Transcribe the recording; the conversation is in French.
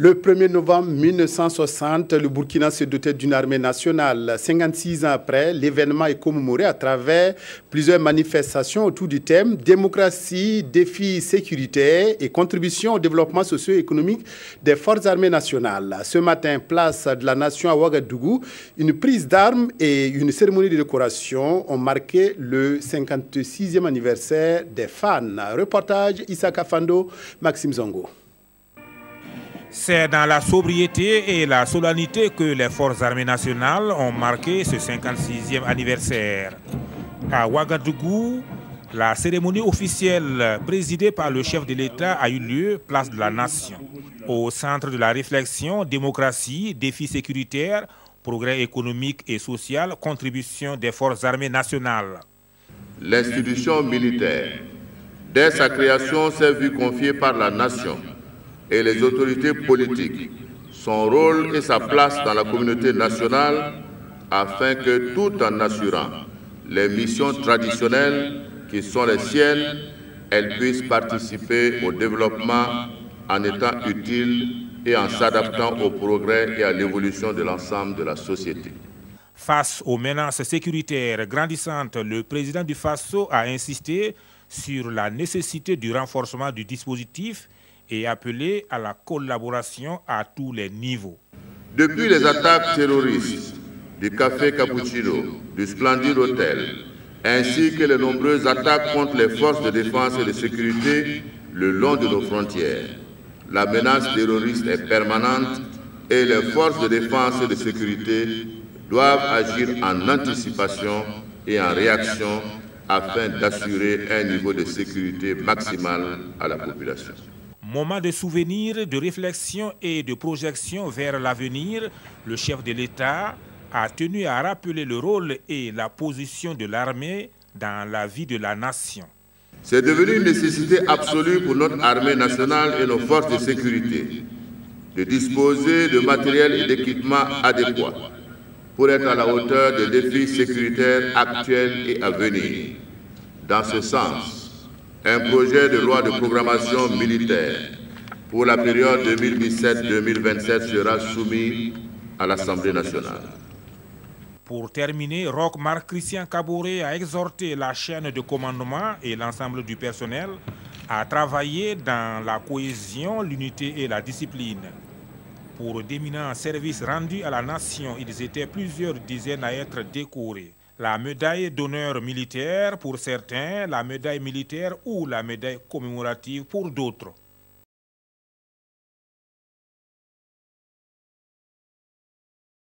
Le 1er novembre 1960, le Burkina se dotait d'une armée nationale. 56 ans après, l'événement est commémoré à travers plusieurs manifestations autour du thème « Démocratie, défis sécuritaires et contribution au développement socio-économique des forces armées nationales ». Ce matin, place de la nation à Ouagadougou, une prise d'armes et une cérémonie de décoration ont marqué le 56e anniversaire des fans. Reportage Issa Kafando, Maxime Zongo. C'est dans la sobriété et la solennité que les forces armées nationales ont marqué ce 56e anniversaire. À Ouagadougou, la cérémonie officielle présidée par le chef de l'État a eu lieu place de la Nation. Au centre de la réflexion, démocratie, défis sécuritaires, progrès économique et social, contribution des forces armées nationales. L'institution militaire, dès sa création, s'est vue confiée par la Nation et les autorités politiques, son rôle et sa place dans la communauté nationale, afin que, tout en assurant les missions traditionnelles qui sont les siennes, elles puissent participer au développement en étant utiles et en s'adaptant au progrès et à l'évolution de l'ensemble de la société. Face aux menaces sécuritaires grandissantes, le président du FASO a insisté sur la nécessité du renforcement du dispositif et appelé à la collaboration à tous les niveaux. Depuis les attaques terroristes du Café Cappuccino, du Splendid Hotel, ainsi que les nombreuses attaques contre les forces de défense et de sécurité le long de nos frontières, la menace terroriste est permanente et les forces de défense et de sécurité doivent agir en anticipation et en réaction afin d'assurer un niveau de sécurité maximal à la population. Moment de souvenir, de réflexion et de projection vers l'avenir, le chef de l'État a tenu à rappeler le rôle et la position de l'armée dans la vie de la nation. C'est devenu une nécessité absolue pour notre armée nationale et nos forces de sécurité de disposer de matériel et d'équipements adéquats pour être à la hauteur des défis sécuritaires actuels et à venir. Dans ce sens, un projet de loi de programmation militaire pour la période 2017-2027 sera soumis à l'Assemblée nationale. Pour terminer, Roch Marc Christian Kaboré a exhorté la chaîne de commandement et l'ensemble du personnel à travailler dans la cohésion, l'unité et la discipline. Pour d'éminents services rendus à la nation, ils étaient plusieurs dizaines à être décorés. La médaille d'honneur militaire pour certains, la médaille militaire ou la médaille commémorative pour d'autres.